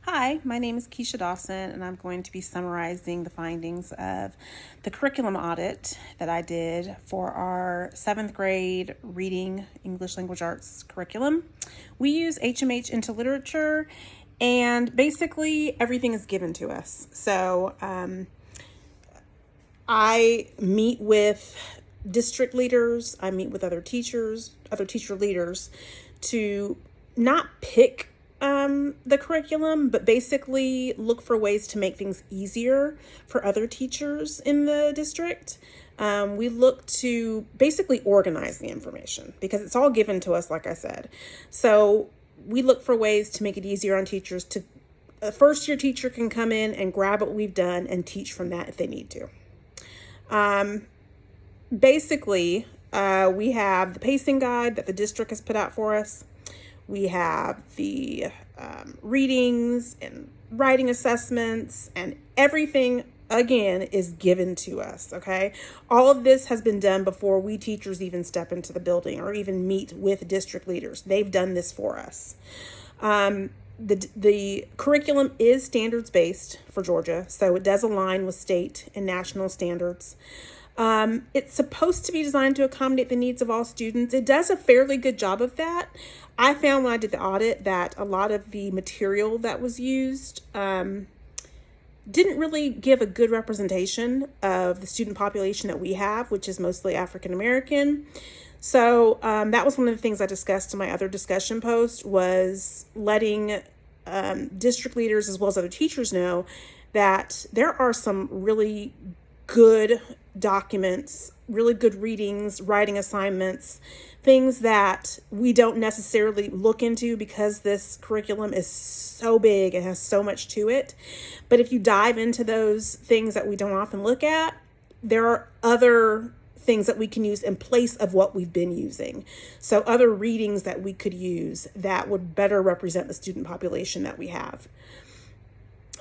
Hi, my name is Keisha Dawson, and I'm going to be summarizing the findings of the curriculum audit that I did for our 7th grade reading English language arts curriculum. We use HMH into literature, and basically everything is given to us. So I meet with district leaders, I meet with other teachers, other teacher leaders to not pick the curriculum, but basically look for ways to make things easier for other teachers in the district. We look to basically organize the information because it's all given to us, like I said. So we look for ways to make it easier on teachers to a first year teacher can come in and grab what we've done and teach from that if they need to. Basically, we have the pacing guide that the district has put out for us. We have the readings and writing assessments, and everything, again, is given to us, okay? All of this has been done before we teachers even step into the building or even meet with district leaders. They've done this for us. The curriculum is standards-based for Georgia, so it does align with state and national standards. It's supposed to be designed to accommodate the needs of all students. It does a fairly good job of that. I found when I did the audit that a lot of the material that was used didn't really give a good representation of the student population that we have, which is mostly African American. So that was one of the things I discussed in my other discussion post, was letting district leaders as well as other teachers know that there are some really good documents, really good readings, writing assignments, things that we don't necessarily look into because this curriculum is so big and has so much to it. But if you dive into those things that we don't often look at, there are other things that we can use in place of what we've been using. So other readings that we could use that would better represent the student population that we have.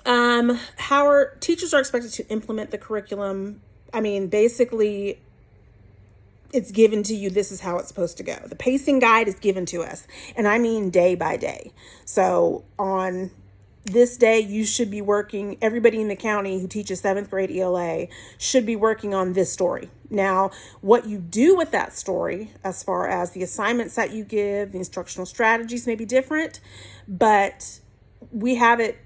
How our teachers are expected to implement the curriculum. I mean, basically, it's given to you. This is how it's supposed to go. The pacing guide is given to us, and I mean day by day. So on this day, you should be working, everybody in the county who teaches 7th grade ELA should be working on this story. Now, what you do with that story, as far as the assignments that you give, the instructional strategies may be different, but we have it,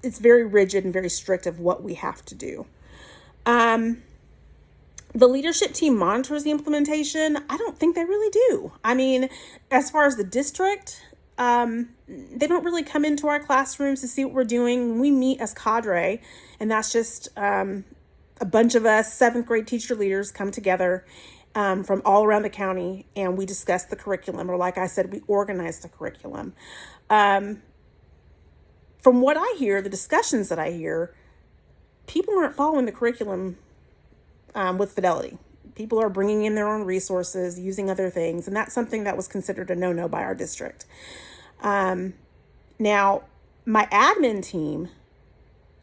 it's very rigid and very strict of what we have to do. The leadership team monitors the implementation. I don't think they really do. I mean, as far as the district, they don't really come into our classrooms to see what we're doing. We meet as cadre, and that's just a bunch of us 7th grade teacher leaders come together from all around the county, and we discuss the curriculum, or like I said, we organize the curriculum. From what I hear, the discussions that I hear, people aren't following the curriculum with fidelity. People are bringing in their own resources, using other things, and that's something that was considered a no-no by our district. Now, my admin team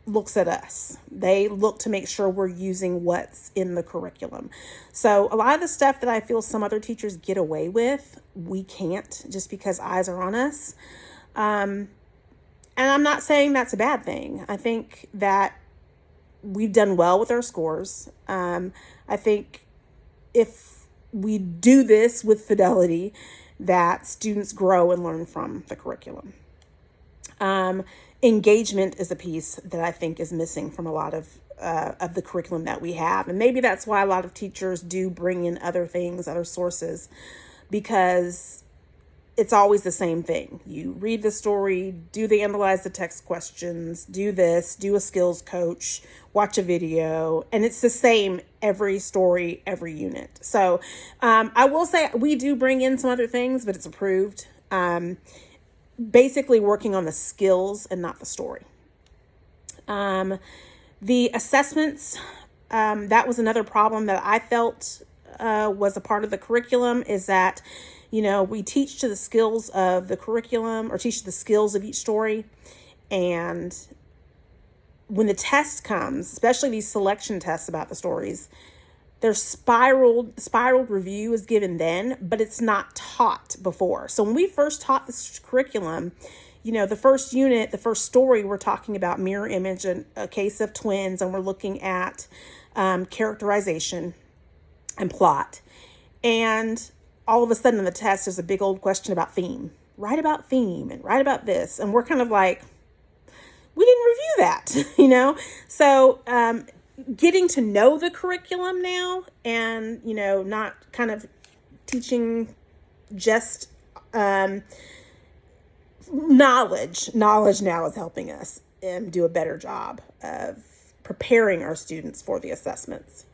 looks at us. They look to make sure we're using what's in the curriculum. So a lot of the stuff that I feel some other teachers get away with, we can't, just because eyes are on us. And I'm not saying that's a bad thing. I think that we've done well with our scores. I think if we do this with fidelity, that students grow and learn from the curriculum. Engagement is a piece that I think is missing from a lot of the curriculum that we have. And maybe that's why a lot of teachers do bring in other things, other sources, because it's always the same thing. You read the story, analyze the text questions, do this, do a skills coach, watch a video, and it's the same every story, every unit. So I will say we do bring in some other things, but it's approved. Basically working on the skills and not the story. The assessments, that was another problem that I felt was a part of the curriculum, is that we teach to the skills of the curriculum, or teach the skills of each story. And when the test comes, especially these selection tests about the stories, their spiraled review is given then, but it's not taught before. So when we first taught this curriculum, the first unit, the first story, we're talking about mirror image and a case of twins, and we're looking at characterization and plot. And all of a sudden in the test, there's a big old question about theme. Write about theme and write about this. And we're kind of like, we didn't review that, So getting to know the curriculum now and, not kind of teaching just knowledge now is helping us do a better job of preparing our students for the assessments.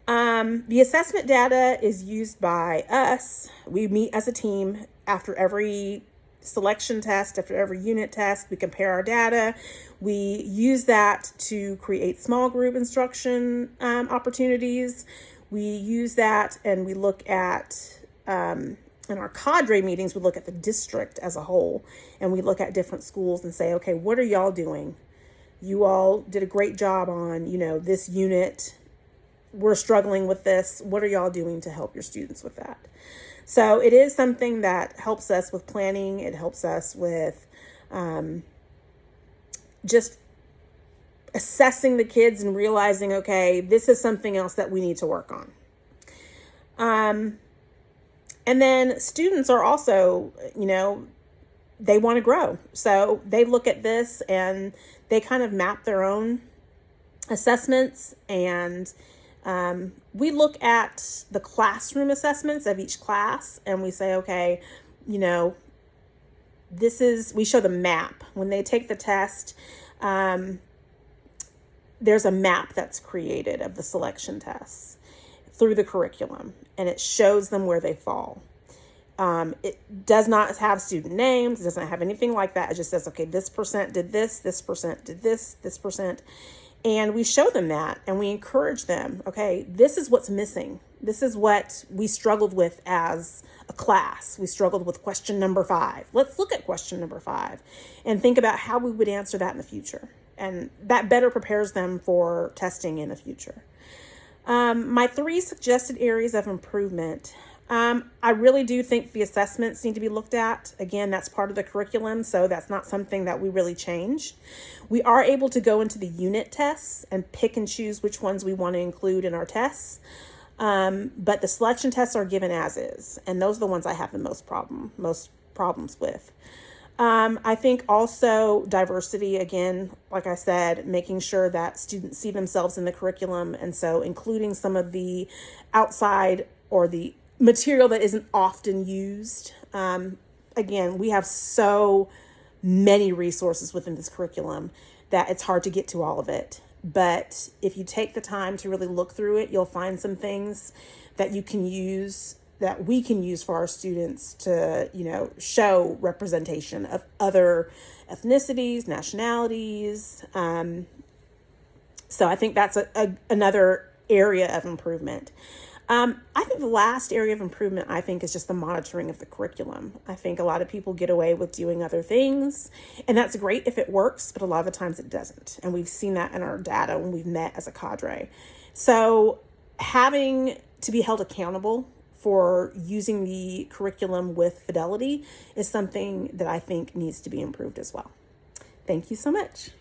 The assessment data is used by us. We meet as a team after every selection test, after every unit test. We compare our data. We use that to create small group instruction opportunities. We use that and we look at, in our cadre meetings, we look at the district as a whole, and we look at different schools and say, okay, what are y'all doing? You all did a great job on, this unit. We're struggling with this. What are y'all doing to help your students with that? So it is something that helps us with planning. It helps us with just assessing the kids and realizing, okay, this is something else that we need to work on. And then students are also, they want to grow. So they look at this and they kind of map their own assessments, and we look at the classroom assessments of each class and we say, okay, we show the map. When they take the test, there's a map that's created of the selection tests through the curriculum, and it shows them where they fall. It does not have student names. It doesn't have anything like that. It just says, okay, this percent did this percent did this percent. And we show them that, and we encourage them, okay, this is what's missing. This is what we struggled with as a class. We struggled with question number 5. Let's look at question number 5 and think about how we would answer that in the future. And that better prepares them for testing in the future. My 3 suggested areas of improvement. I really do think the assessments need to be looked at. Again, that's part of the curriculum, so that's not something that we really change. We are able to go into the unit tests and pick and choose which ones we want to include in our tests. But the selection tests are given as is, and those are the ones I have the most problems with. I think also diversity, again, like I said, making sure that students see themselves in the curriculum, and so including some of the outside or the material that isn't often used. Again, we have so many resources within this curriculum that it's hard to get to all of it. But if you take the time to really look through it, you'll find some things that you can use, that we can use for our students to, show representation of other ethnicities, nationalities. So I think that's another area of improvement. I think the last area of improvement, is just the monitoring of the curriculum. I think a lot of people get away with doing other things, and that's great if it works, but a lot of the times it doesn't. And we've seen that in our data when we've met as a cadre. So having to be held accountable for using the curriculum with fidelity is something that I think needs to be improved as well. Thank you so much.